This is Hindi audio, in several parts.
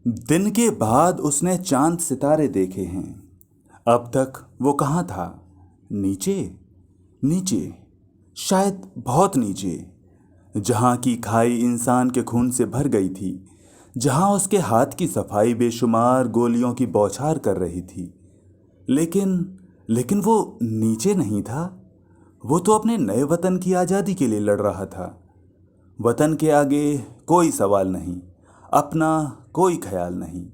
दिन के बाद उसने चांद सितारे देखे हैं। अब तक वो कहाँ था? नीचे, नीचे, शायद बहुत नीचे, जहाँ की खाई इंसान के खून से भर गई थी, जहाँ उसके हाथ की सफाई बेशुमार गोलियों की बौछार कर रही थी। लेकिन लेकिन वो नीचे नहीं था। वो तो अपने नए वतन की आज़ादी के लिए लड़ रहा था। वतन के आगे कोई सवाल नहीं, अपना कोई ख्याल नहीं।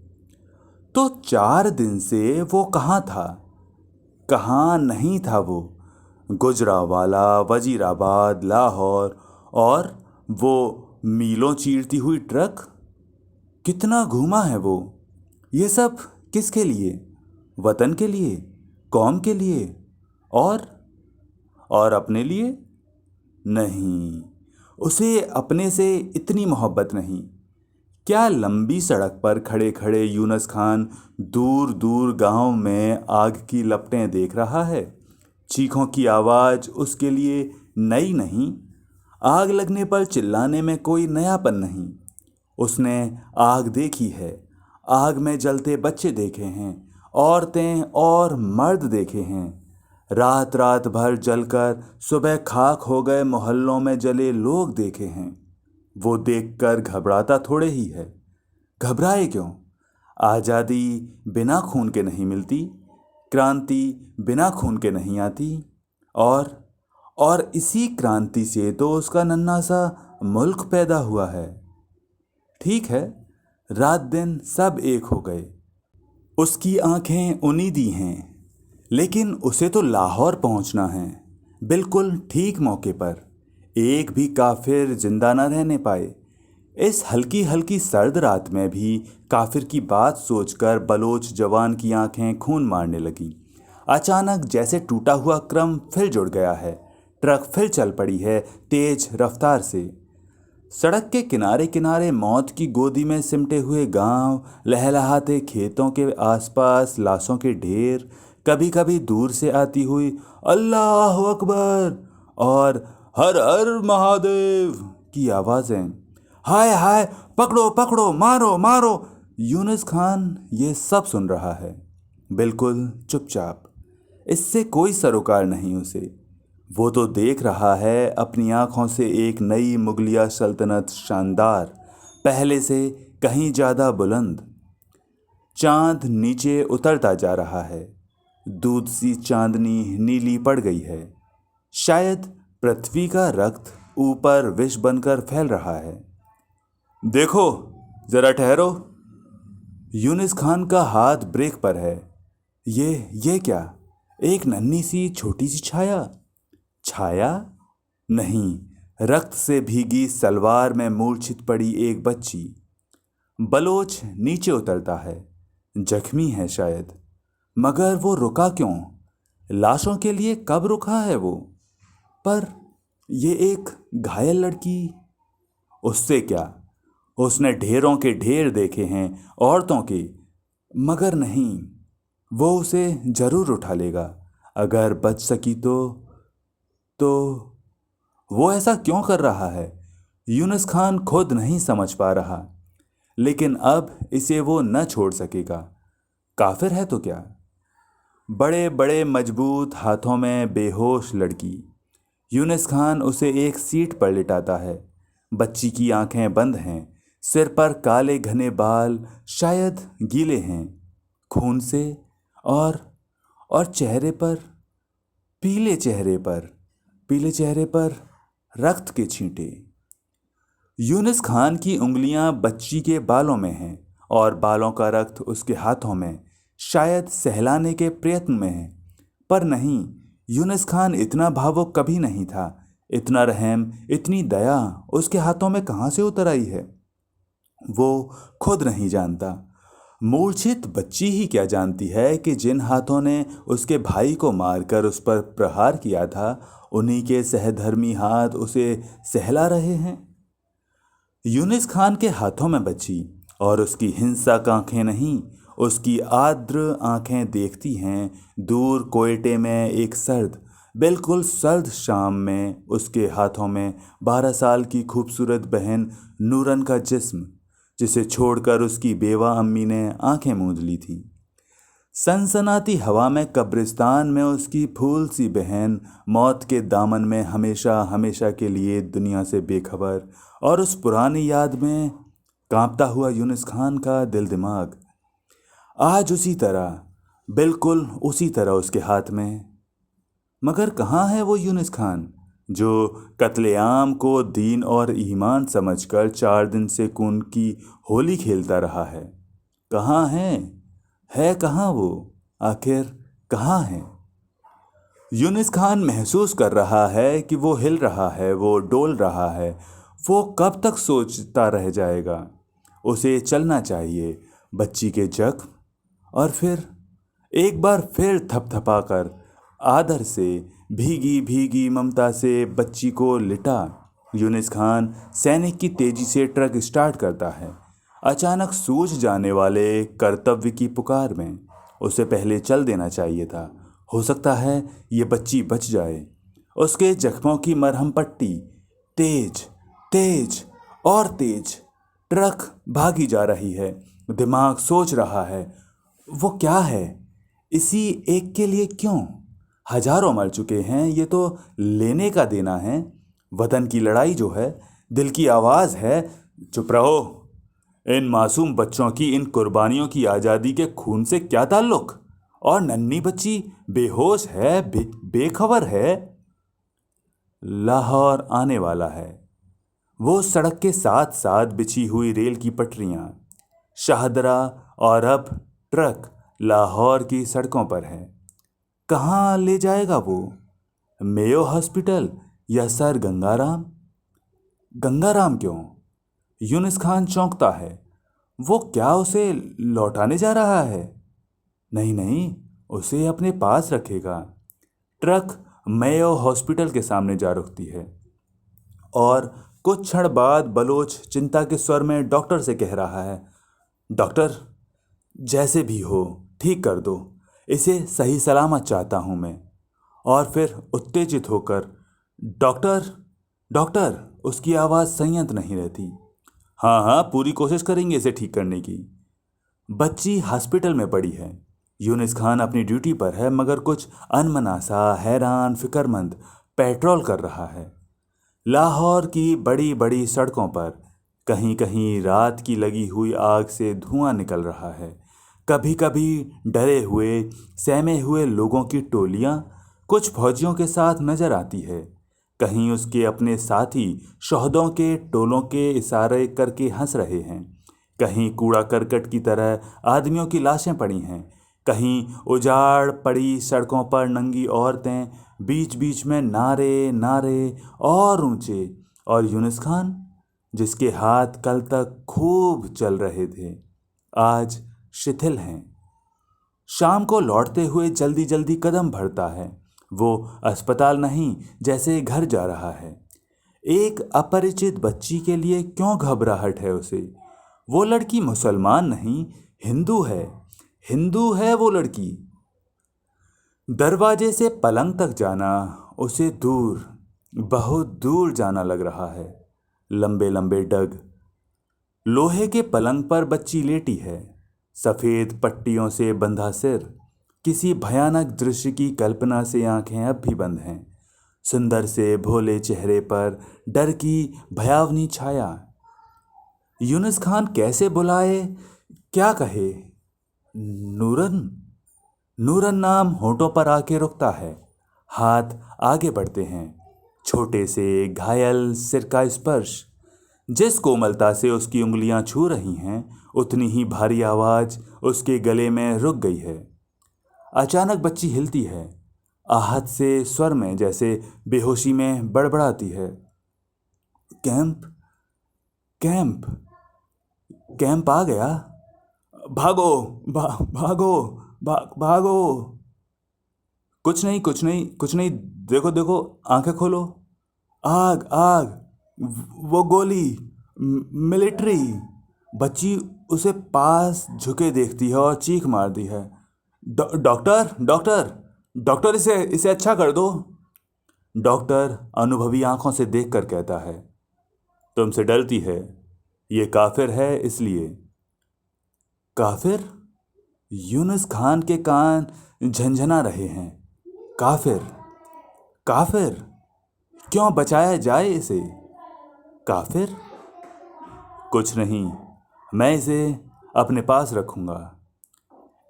तो 4 दिन से वो कहाँ था? कहाँ नहीं था वो? गुजरावाला, वजीराबाद, लाहौर, और वो मीलों चीरती हुई ट्रक। कितना घूमा है वो। ये सब किसके लिए? वतन के लिए, कौम के लिए, और और अपने लिए? नहीं, उसे अपने से इतनी मोहब्बत नहीं। क्या लंबी सड़क पर खड़े खड़े यूनुस खान दूर दूर गांव में आग की लपटें देख रहा है? चीखों की आवाज़ उसके लिए नई नहीं। आग लगने पर चिल्लाने में कोई नयापन नहीं। उसने आग देखी है। आग में जलते बच्चे देखे हैं, औरतें और मर्द देखे हैं। रात रात भर जलकर सुबह खाक हो गए मोहल्लों में जले लोग देखे हैं। वो देखकर घबराता थोड़े ही है। घबराए क्यों? आज़ादी बिना खून के नहीं मिलती, क्रांति बिना खून के नहीं आती। और और इसी क्रांति से तो उसका नन्हा सा मुल्क पैदा हुआ है। ठीक है, रात दिन सब एक हो गए। उसकी आंखें उनीदी हैं, लेकिन उसे तो लाहौर पहुंचना है, बिल्कुल ठीक मौके पर। एक भी काफिर जिंदा न रहने पाए। इस हल्की हल्की सर्द रात में भी काफिर की बात सोचकर बलोच जवान की आंखें खून मारने लगी। अचानक जैसे टूटा हुआ क्रम फिर जुड़ गया है। ट्रक फिर चल पड़ी है, तेज रफ्तार से। सड़क के किनारे किनारे मौत की गोदी में सिमटे हुए गांव, लहलहाते खेतों के आसपास लाशों के ढेर, कभी कभी दूर से आती हुई अल्लाह अकबर और हर हर महादेव की आवाज़ें। हाय हाय, पकड़ो पकड़ो, मारो मारो। यूनुस खान ये सब सुन रहा है, बिल्कुल चुपचाप। इससे कोई सरोकार नहीं उसे। वो तो देख रहा है अपनी आंखों से एक नई मुगलिया सल्तनत, शानदार, पहले से कहीं ज़्यादा बुलंद। चांद नीचे उतरता जा रहा है। दूध सी चांदनी नीली पड़ गई है। शायद पृथ्वी का रक्त ऊपर विष बनकर फैल रहा है। देखो, जरा ठहरो। यूनुस खान का हाथ ब्रेक पर है। ये क्या? एक नन्ही सी छोटी सी छाया। छाया नहीं, रक्त से भीगी सलवार में मूर्छित पड़ी एक बच्ची। बलोच नीचे उतरता है। जख्मी है शायद, मगर वो रुका क्यों? लाशों के लिए कब रुका है वो? पर ये एक घायल लड़की, उससे क्या? उसने ढेरों के ढेर देखे हैं औरतों के, मगर नहीं, वो उसे जरूर उठा लेगा अगर बच सकी तो वो ऐसा क्यों कर रहा है? यूनुस खान खुद नहीं समझ पा रहा, लेकिन अब इसे वो न छोड़ सकेगा। काफिर है तो क्या? बड़े बड़े मजबूत हाथों में बेहोश लड़की। यूनुस खान उसे एक सीट पर लिटाता है। बच्ची की आंखें बंद हैं, सिर पर काले घने बाल शायद गीले हैं खून से, और और चेहरे पर, पीले चेहरे पर, पीले चेहरे पर रक्त के छींटे। यूनुस खान की उंगलियां बच्ची के बालों में हैं, और बालों का रक्त उसके हाथों में, शायद सहलाने के प्रयत्न में है। पर नहीं, यूनुस खान इतना भावुक कभी नहीं था। इतना रहम, इतनी दया उसके हाथों में कहाँ से उतर आई है? वो खुद नहीं जानता। मूर्छित बच्ची ही क्या जानती है कि जिन हाथों ने उसके भाई को मारकर उस पर प्रहार किया था, उन्हीं के सहधर्मी हाथ उसे सहला रहे हैं। यूनुस खान के हाथों में बच्ची, और उसकी हिंसक आंखें नहीं, उसकी आर्द्र आंखें देखती हैं दूर कोयटे में एक सर्द, बिल्कुल सर्द शाम में। उसके हाथों में 12 साल की खूबसूरत बहन नूरन का जिस्म, जिसे छोड़कर उसकी बेवा अम्मी ने आंखें मूंद ली थीं। सनसनाती हवा में कब्रिस्तान में उसकी फूल सी बहन मौत के दामन में हमेशा हमेशा के लिए दुनिया से बेखबर, और उस पुरानी याद में कांपता हुआ यूनुस खान का दिल दिमाग आज उसी तरह, बिल्कुल उसी तरह उसके हाथ में। मगर कहाँ है वो यूनुस खान जो कत्लेआम को दीन और ईमान समझकर 4 दिन से खून की होली खेलता रहा है? कहाँ है कहाँ वो? आखिर कहाँ है? यूनुस खान महसूस कर रहा है कि वो हिल रहा है, वो डोल रहा है। वो कब तक सोचता रह जाएगा? उसे चलना चाहिए। बच्ची के जख्म, और फिर एक बार फिर थपथपाकर आदर से, भीगी भीगी ममता से बच्ची को लिटा यूनुस खान सैनिक की तेजी से ट्रक स्टार्ट करता है। अचानक सूझ जाने वाले कर्तव्य की पुकार में उसे पहले चल देना चाहिए था। हो सकता है ये बच्ची बच जाए। उसके जख्मों की मरहम पट्टी तेज तेज और तेज। ट्रक भागी जा रही है। दिमाग सोच रहा है, वो क्या है? इसी एक के लिए क्यों? हजारों मर चुके हैं, ये तो लेने का देना है। वतन की लड़ाई जो है, दिल की आवाज़ है। चुप रहो। इन मासूम बच्चों की, इन कुर्बानियों की आज़ादी के खून से क्या ताल्लुक? और नन्ही बच्ची बेहोश है, बेखबर है। लाहौर आने वाला है। वो सड़क के साथ साथ बिछी हुई रेल की पटरियां, शाहदरा, और अब ट्रक लाहौर की सड़कों पर है। कहाँ ले जाएगा वो? मेयो हॉस्पिटल या सर गंगाराम? गंगाराम क्यों? यूनुस खान चौंकता है। वो क्या उसे लौटाने जा रहा है? नहीं नहीं, उसे अपने पास रखेगा। ट्रक मेयो हॉस्पिटल के सामने जा रुकती है और कुछ क्षण बाद बलोच चिंता के स्वर में डॉक्टर से कह रहा है, डॉक्टर, जैसे भी हो ठीक कर दो, इसे सही सलामत चाहता हूं मैं। और फिर उत्तेजित होकर, डॉक्टर डॉक्टर, उसकी आवाज़ संयत नहीं रहती। हाँ हाँ, पूरी कोशिश करेंगे इसे ठीक करने की। बच्ची हॉस्पिटल में पड़ी है। यूनुस खान अपनी ड्यूटी पर है, मगर कुछ अनमना सा, हैरान, फिक्रमंद पेट्रोल कर रहा है। लाहौर की बड़ी बड़ी सड़कों पर कहीं कहीं रात की लगी हुई आग से धुआं निकल रहा है। कभी कभी डरे हुए, सहमे हुए लोगों की टोलियां कुछ फौजियों के साथ नजर आती है। कहीं उसके अपने साथी शहदों के टोलों के इशारे करके हंस रहे हैं। कहीं कूड़ा करकट की तरह आदमियों की लाशें पड़ी हैं। कहीं उजाड़ पड़ी सड़कों पर नंगी औरतें, बीच बीच में नारे नारे और ऊंचे। और यूनुस खान, जिसके हाथ कल तक खूब चल रहे थे, आज शिथिल हैं। शाम को लौटते हुए जल्दी जल्दी कदम भरता है। वो अस्पताल नहीं, जैसे घर जा रहा है। एक अपरिचित बच्ची के लिए क्यों घबराहट है उसे? वो लड़की मुसलमान नहीं, हिंदू है। हिंदू है वो लड़की। दरवाजे से पलंग तक जाना उसे दूर, बहुत दूर जाना लग रहा है। लंबे लंबे डग। लोहे के पलंग पर बच्ची लेटी है, सफ़ेद पट्टियों से बंधा सिर। किसी भयानक दृश्य की कल्पना से आंखें अब भी बंद हैं। सुंदर से भोले चेहरे पर डर की भयावनी छाया। यूनुस खान कैसे बुलाए, क्या कहे? नूरन। नूरन नाम होठों पर आके रुकता है। हाथ आगे बढ़ते हैं। छोटे से घायल सिर का स्पर्श। जिस कोमलता से उसकी उंगलियां छू रही हैं, उतनी ही भारी आवाज उसके गले में रुक गई है। अचानक बच्ची हिलती है, आहत से स्वर में, जैसे बेहोशी में बड़बड़ाती है, कैंप कैंप कैंप आ गया। भागो, भागो, भागो। कुछ नहीं, कुछ नहीं, कुछ नहीं। देखो देखो, आंखें खोलो। आग आग, वो गोली, मिलिट्री। बच्ची उसे पास झुके देखती है और चीख मारती है, डॉक्टर डॉक्टर डॉक्टर, इसे इसे अच्छा कर दो। डॉक्टर अनुभवी आंखों से देखकर कहता है, तुमसे डरती है, ये काफिर है इसलिए। काफिर? यूनुस खान के कान झंझना रहे हैं। काफिर, काफिर, क्यों बचाया जाए इसे? काफिर? कुछ नहीं, मैं इसे अपने पास रखूंगा।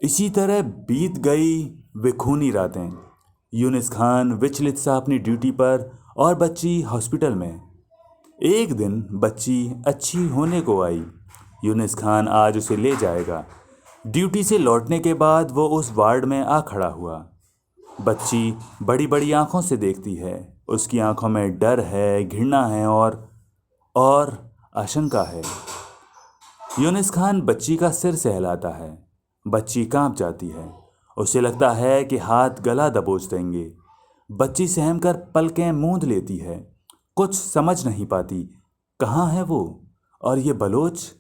इसी तरह बीत गई वे खूनी रातें। यूनुस खान विचलित सा अपनी ड्यूटी पर और बच्ची हॉस्पिटल में। एक दिन बच्ची अच्छी होने को आई। यूनुस खान आज उसे ले जाएगा। ड्यूटी से लौटने के बाद वो उस वार्ड में आ खड़ा हुआ। बच्ची बड़ी बड़ी आंखों से देखती है। उसकी आंखों में डर है, घृणा है और आशंका है। यूनुस खान बच्ची का सिर सहलाता है। बच्ची कांप जाती है। उसे लगता है कि हाथ गला दबोच देंगे। बच्ची सहम कर पलकें मूंद लेती है। कुछ समझ नहीं पाती। कहाँ है वो? और ये बलोच,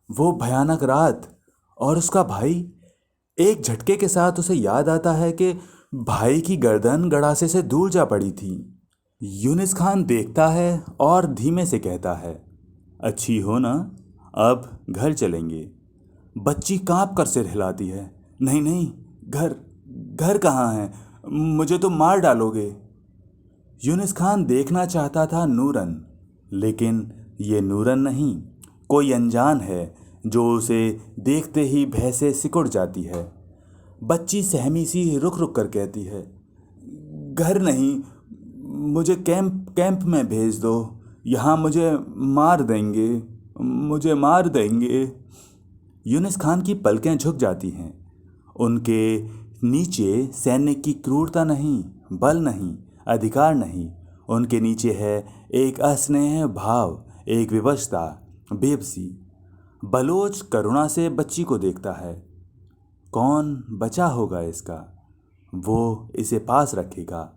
वो भयानक रात और उसका भाई। एक झटके के साथ उसे याद आता है कि भाई की गर्दन गड़ासे से दूर जा पड़ी थी। यूनुस खान देखता है और धीमे से कहता है, अच्छी हो ना? अब घर चलेंगे। बच्ची कांप कर सिर हिलाती है। नहीं नहीं, घर घर कहाँ है? मुझे तो मार डालोगे। यूनुस खान देखना चाहता था नूरन, लेकिन ये नूरन नहीं, कोई अनजान है जो उसे देखते ही भय से सिकुड़ जाती है। बच्ची सहमी सी रुक रुक कर कहती है, घर नहीं, मुझे कैंप में भेज दो। यहाँ मुझे मार देंगे, मुझे मार देंगे। यूनुस खान की पलकें झुक जाती हैं। उनके नीचे सैनिक की क्रूरता नहीं, बल नहीं, अधिकार नहीं। उनके नीचे है एक अस्नेह भाव, एक विवशता, बेबसी। बलोच करुणा से बच्ची को देखता है। कौन बचा होगा इसका? वो इसे पास रखेगा।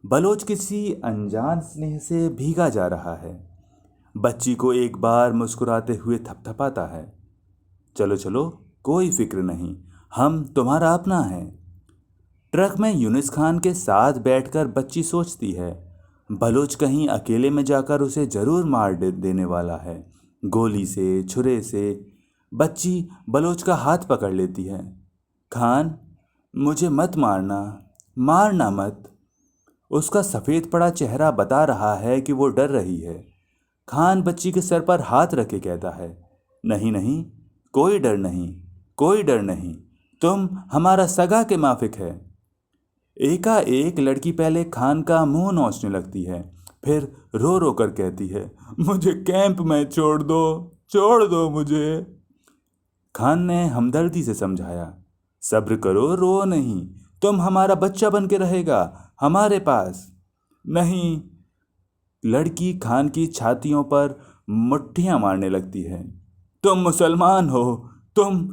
बलोच किसी अनजान स्नेह से भीगा जा रहा है। बच्ची को एक बार मुस्कुराते हुए थपथपाता है। चलो चलो, कोई फिक्र नहीं, हम तुम्हारा अपना है। ट्रक में यूनुस खान के साथ बैठकर बच्ची सोचती है, बलोच कहीं अकेले में जाकर उसे जरूर मार देने वाला है, गोली से, छुरे से। बच्ची बलोच का हाथ पकड़ लेती है। खान, मुझे मत मारना, मारना मत। उसका सफ़ेद पड़ा चेहरा बता रहा है कि वो डर रही है। खान बच्ची के सर पर हाथ रख के कहता है, नहीं नहीं, कोई डर नहीं, कोई डर नहीं, तुम हमारा सगा के माफिक है। एकाएक लड़की पहले खान का मुंह नोचने लगती है, फिर रो रो कर कहती है, मुझे कैंप में छोड़ दो मुझे। खान ने हमदर्दी से समझाया, सब्र करो, रो नहीं, तुम हमारा बच्चा बन के रहेगा हमारे पास। नहीं। लड़की खान की छातियों पर मुट्ठियां मारने लगती है। तुम मुसलमान हो, तुम।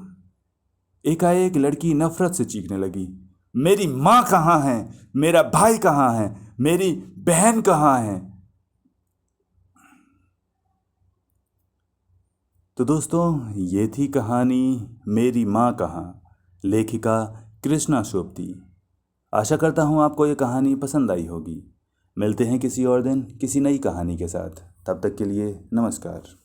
एकाएक लड़की नफरत से चीखने लगी, मेरी माँ कहाँ है? मेरा भाई कहाँ है? मेरी बहन कहाँ है? तो दोस्तों, ये थी कहानी मेरी माँ कहाँ, लेखिका कृष्णा सोबती। आशा करता हूँ आपको ये कहानी पसंद आई होगी। मिलते हैं किसी और दिन किसी नई कहानी के साथ। तब तक के लिए नमस्कार।